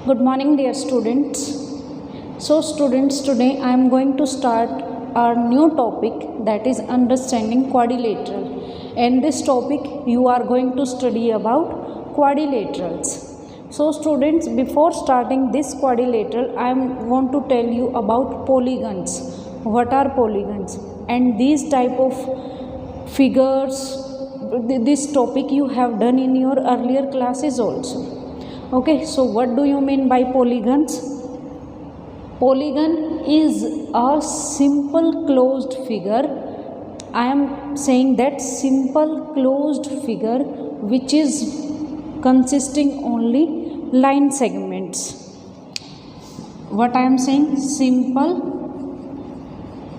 Good morning, dear students. So, students, today I am going to start our new topic, that is understanding quadrilateral. In this topic, you are going to study about quadrilaterals. So, students, before starting this quadrilateral, I want to tell you about polygons. What are polygons? And these type of figures, this topic you have done in your earlier classes also. Okay, so what do you mean by polygons? Polygon is a simple closed figure. I am saying that simple closed figure which is consisting only line segments. What I am saying? Simple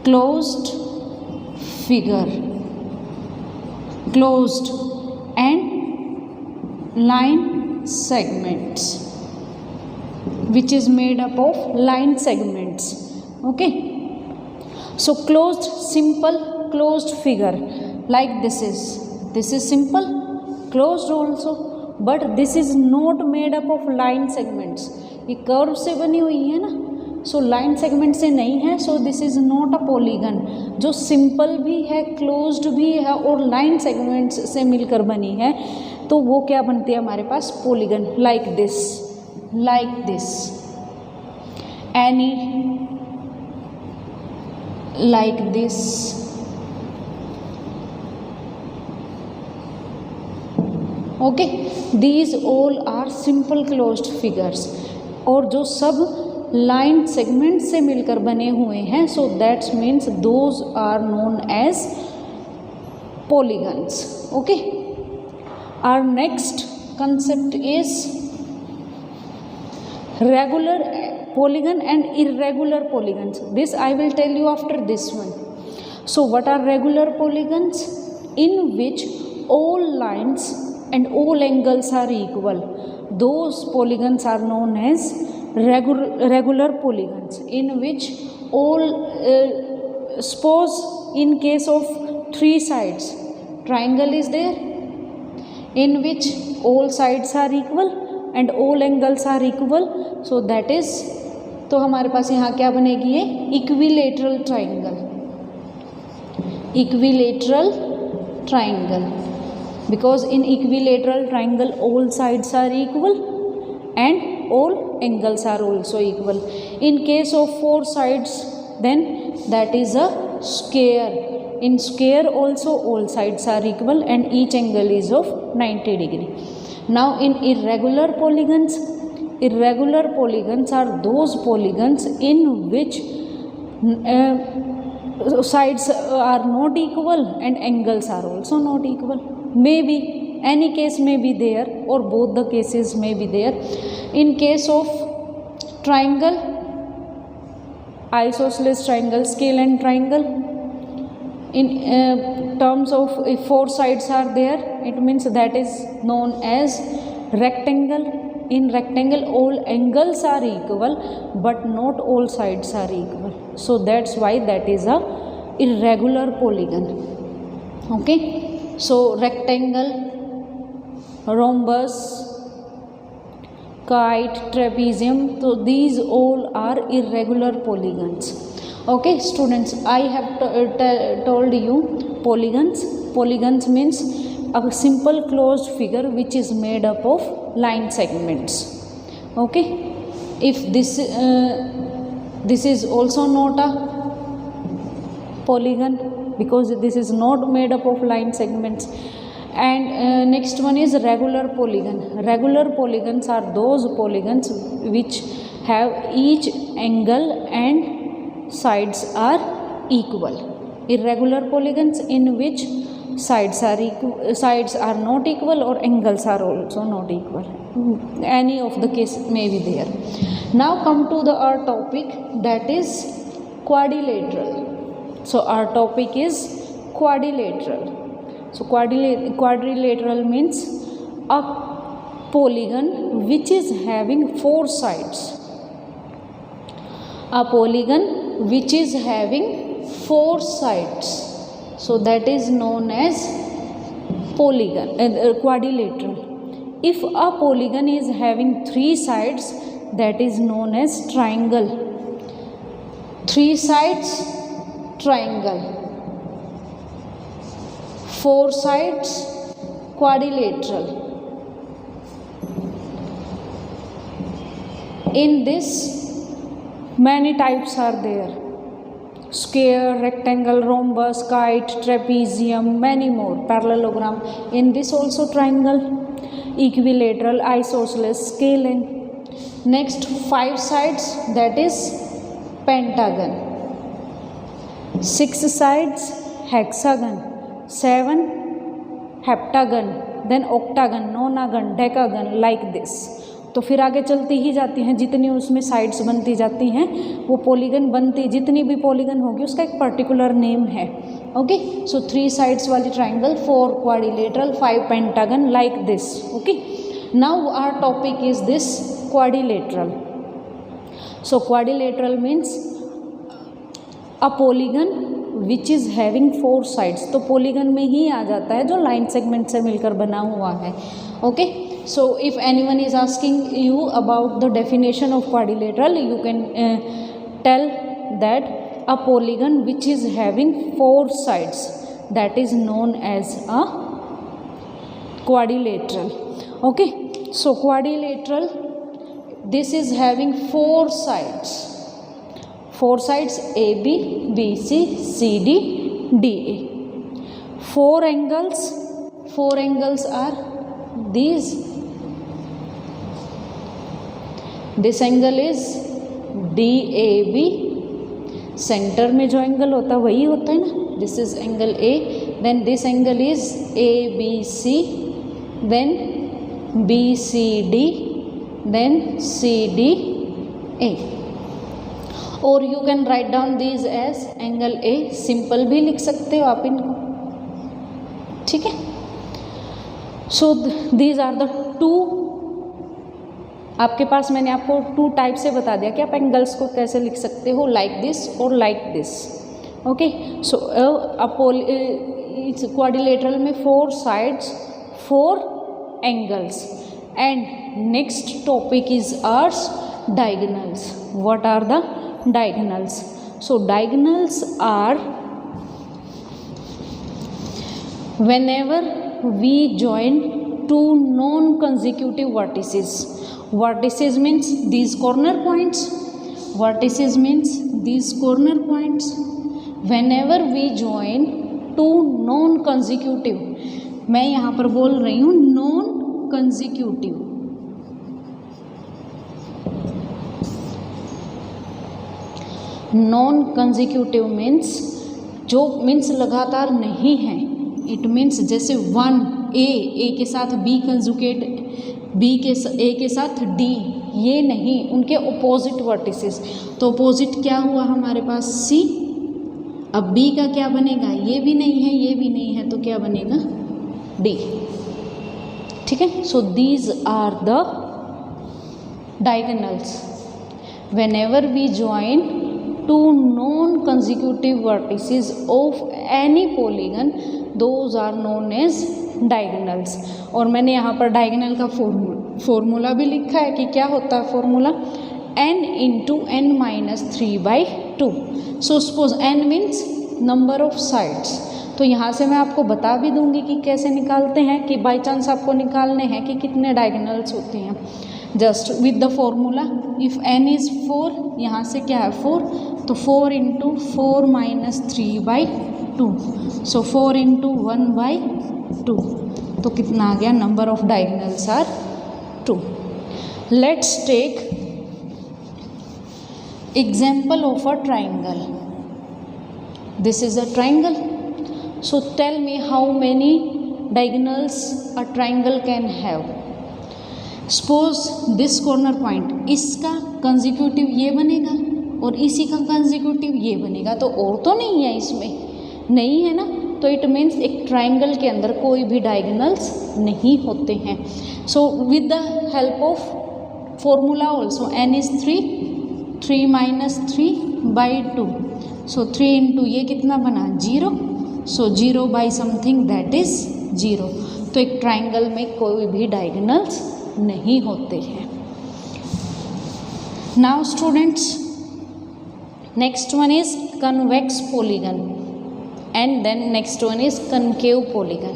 closed figure, closed and line segments, which is made up of line segments. Okay, so closed, simple closed figure like this is simple closed also, but this is not made up of line segments. ये curve से बनी हुई है ना, so line segment से नहीं है, सो this is not a polygon. जो सिंपल भी है, क्लोज्ड भी है और लाइन सेगमेंट्स से मिलकर बनी है, तो वो क्या बनती है हमारे पास? Polygon. Like this any, like this, okay, these all are simple closed figures. और जो सब लाइन सेगमेंट से मिलकर बने हुए हैं, so that's means those are known as polygons. Okay, our next concept is regular polygon and irregular polygons. This I will tell you after this one. So what are regular polygons? In which all lines and all angles are equal. Those polygons are known as regular polygons, in which all suppose in case of three sides, triangle is there, in which all sides are equal and all angles are equal, so that is, तो हमारे पास यहाँ क्या बनेगी? ये equilateral triangle. Equilateral triangle, because in equilateral triangle all sides are equal and all angles are also equal. In case of four sides, then that is a square. In square also all sides are equal and each angle is of 90 degree. Now in irregular polygons are those polygons in which sides are not equal and angles are also not equal. Maybe any case may be there, or both the cases may be there. In case of triangle, isosceles triangle, scale and triangle, in terms of if four sides are there, it means that is known as rectangle. In rectangle all angles are equal but not all sides are equal, so that's why that is a irregular polygon. Okay, so rectangle, rhombus, kite, trapezium, so these all are irregular polygons. Okay, students, I have told you polygons means a simple closed figure which is made up of line segments. Okay, if this is also not a polygon because this is not made up of line segments. And next one is regular polygon. Regular polygons are those polygons which have each angle and sides are equal. Irregular polygons in which sides are not equal or angles are also not equal. Any of the case may be there. Now come to our topic, that is quadrilateral. So our topic is quadrilateral. So quadrilateral means a polygon which is having four sides. A polygon which is having four sides. So that is known as quadrilateral. If a polygon is having three sides, that is known as triangle. 3 sides triangle, 4 sides quadrilateral. In this many types are there: square, rectangle, rhombus, kite, trapezium, many more. Parallelogram, in this also triangle. Equilateral, isosceles, scalene. Next 5 sides, that is pentagon. 6 sides hexagon. 7 heptagon, then octagon, nonagon, decagon, like this. तो फिर आगे चलती ही जाती हैं, जितनी उसमें sides बनती जाती हैं वो पॉलीगन बनती, जितनी भी पॉलीगन होगी उसका एक पर्टिकुलर नेम है. ओके, सो 3 साइड्स वाली triangle, 4 quadrilateral, 5 pentagon, like this. Okay, now our topic is this quadrilateral. So quadrilateral means a polygon which is having 4 sides. तो पॉलीगन में ही आ जाता है जो लाइन सेगमेंट से मिलकर बना हुआ है. Okay, so if anyone is asking you about the definition of quadrilateral, you can tell that a polygon which is having 4 sides, that is known as a quadrilateral. Okay, so quadrilateral, this is having 4 sides. 4 sides: AB, BC, CD, DA. 4 angles. 4 angles are these. This angle is DAB. Centre में जो angle होता है वही होता है ना. This is angle A. Then this angle is ABC. Then BCD. Then CDA. और you can write down these as angle A. Simple भी लिख सकते हो आप इनको. ठीक है. So these are the 2. आपके पास मैंने आपको 2 टाइप से बता दिया कि आप एंगल्स को कैसे लिख सकते हो, लाइक दिस और like this. Okay, so quadrilateral में 4 sides, 4 angles. And next topic is ours diagonals. What are the diagonals? So diagonals are whenever we join 2 non-consecutive vertices. Vertices means these corner points. Vertices means these corner points. Whenever we join 2 non-consecutive, मैं यहाँ पर बोल रही हूँ non-consecutive. Non-consecutive means जो means लगातार नहीं है. इट मीन्स जैसे 1 A के साथ B कंजुगेट, A के साथ D, ये नहीं, उनके ओपोजिट वर्टिसेस. तो ओपोजिट क्या हुआ हमारे पास? C. अब B का क्या बनेगा? ये भी नहीं है, ये भी नहीं है, तो क्या बनेगा? D. ठीक है. So these are the diagonals. whenever we join 2 non-consecutive vertices of any polygon, those are known as diagonals. और मैंने यहाँ पर डायगोनल का फॉर्मूला भी लिखा है कि क्या होता है formula? n into n minus 3/2. So suppose n means number of sides. तो यहाँ से मैं आपको बता भी दूंगी कि कैसे निकालते हैं, कि बाई चांस आपको निकालने हैं कि कितने डायगोनल्स होते हैं. Just with the formula, if n is 4, यहाँ से क्या है 4, तो 4 into 4 minus 3/2. सो 4 into 1/2. तो कितना आ गया? Number of diagonals are 2. Let's take example of a triangle. This is a triangle. So tell me how many diagonals a triangle can have. Suppose this corner point, इसका consecutive ये बनेगा और इसी का कंसेक्यूटिव ये बनेगा, तो और तो नहीं है इसमें, नहीं है ना. तो इट मीन्स एक ट्राइंगल के अंदर कोई भी डायगोनल्स नहीं होते हैं. So with the help of formula also, n is 3 minus 3/2. So 3 into ये कितना बना? 0. सो 0 by something, that is 0. तो एक ट्राइंगल में कोई भी डायगोनल्स नहीं होते हैं. Now students, next one is convex polygon and then next one is concave polygon.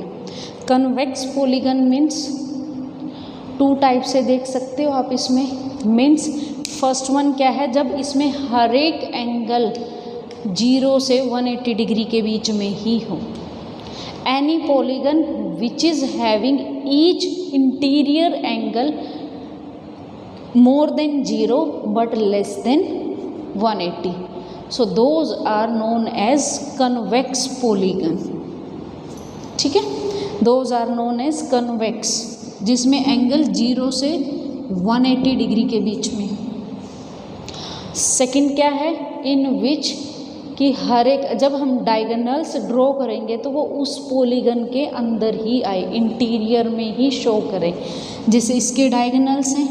Convex polygon means two type से देख सकते हो आप इसमें. मीन्स फर्स्ट वन क्या है, जब इसमें हर एक एंगल 0 से 180 डिग्री के बीच में ही हो. Any polygon which is having each interior angle more than 0 but less than 180. So those are known as convex polygon. ठीक है, those are known as convex, जिसमें एंगल 0 से 180 डिग्री के बीच में. सेकंड क्या है, इन विच कि हर एक जब हम डायगोनल्स ड्रॉ करेंगे तो वो उस पॉलीगन के अंदर ही आए, इंटीरियर में ही शो करें. जैसे इसके डायगोनल्स हैं,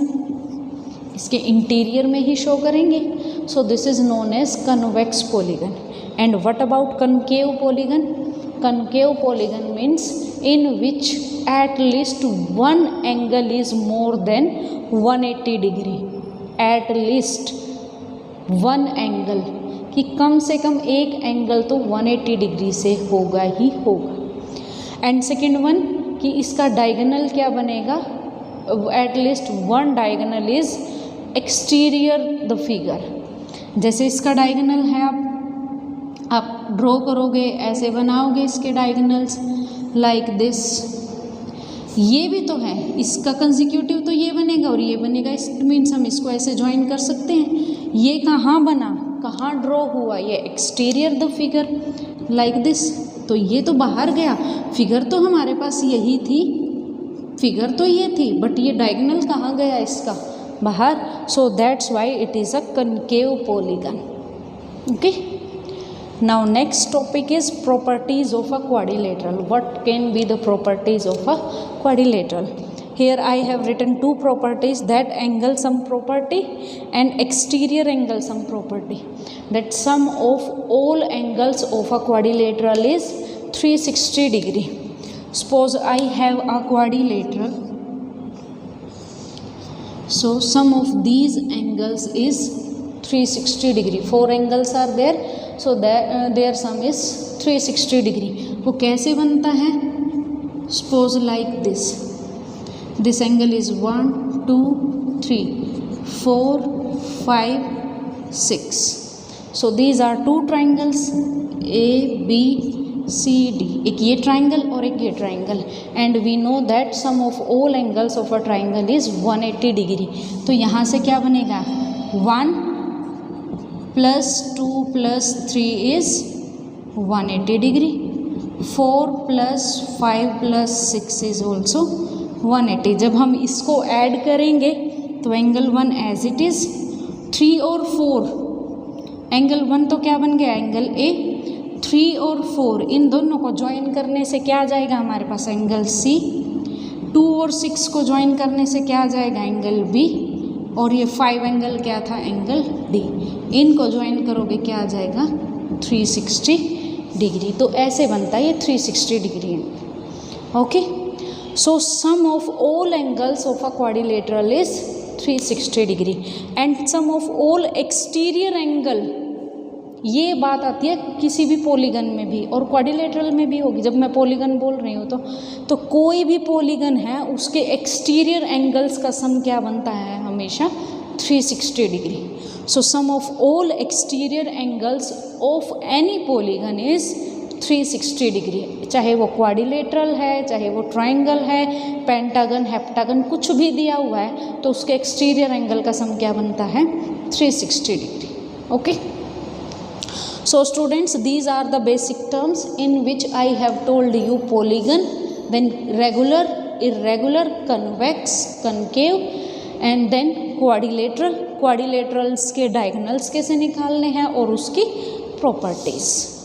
इसके इंटीरियर में ही शो करेंगे. So this is known as convex polygon. And what about concave polygon? Concave polygon means in which at least one angle is more than 180 degree. At least one angle, कि कम से कम एक angle तो 180 degree से होगा ही होगा. And second one कि इसका डायगोनल क्या बनेगा, eight least one diagonal is exterior the figure. जैसे इसका डायगोनल है, आप ड्रॉ करोगे, ऐसे बनाओगे इसके डायगोनल्स लाइक दिस. ये भी तो है, इसका कंसेक्यूटिव तो ये बनेगा और ये बनेगा. इट मीन्स हम इसको ऐसे ज्वाइन कर सकते हैं. ये कहाँ बना, कहाँ ड्रॉ हुआ, ये exterior the figure like this. तो ये तो बाहर गया, फिगर तो हमारे पास यही थी, फिगर तो ये थी, बट ये डायगोनल कहाँ गया इसका, बाहर. So that's why it is a concave polygon. Okay, now next topic is properties of a quadrilateral. What can be the properties of a quadrilateral? Here I have written two properties, that angle sum property and exterior angle sum property. That sum of all angles of a quadrilateral is 360 degree. Suppose I have a quadrilateral. So sum of these angles is 360 degree. Four angles are there. So their sum is 360 degree. वो कैसे बनता है? Suppose like this. This angle is 1, 2, 3, 4, 5, 6. So these are two triangles A, B, C, D. एक ये triangle और एक ये triangle. And we know that sum of all angles of a triangle is 180 degree. तो यहाँ से क्या बनेगा? 1 plus 2 plus 3 is 180 degree. 4 plus 5 plus 6 is also 180. जब हम इसको ऐड करेंगे तो एंगल 1 एज इट इज़, 3 और 4, एंगल 1 तो क्या बन गया, एंगल ए. 3 और 4 इन दोनों को ज्वाइन करने से क्या आ जाएगा हमारे पास, एंगल सी. 2 और 6 को ज्वाइन करने से क्या आ जाएगा, एंगल बी. और ये 5 एंगल क्या था, एंगल डी. इनको ज्वाइन करोगे क्या आ जाएगा, 360 डिग्री. तो ऐसे बनता है ये 360 डिग्री है. Okay, so sum of all angles of a quadrilateral is 360 degree and sum of all exterior angle. ये बात आती है किसी भी पॉलीगन में भी और क्वाड्रिलेटरल में भी होगी. जब मैं पॉलीगन बोल रही हूँ तो कोई भी पॉलीगन है उसके एक्सटीरियर एंगल्स का सम क्या बनता है, हमेशा 360 degree. So sum of all exterior angles of any polygon is 360 degree. चाहे वो क्वाड्रिलेटरल है, चाहे वो ट्राइंगल है, पेंटागन, हेप्टागन, कुछ भी दिया हुआ है तो उसके एक्सटीरियर एंगल का सम क्या बनता है, 360 degree. Okay, so students, these are the basic terms in which I have told you polygon, then regular, irregular, convex, concave and then quadrilateral. Quadrilaterals के डायगोनल्स कैसे निकालने हैं और उसकी प्रॉपर्टीज़.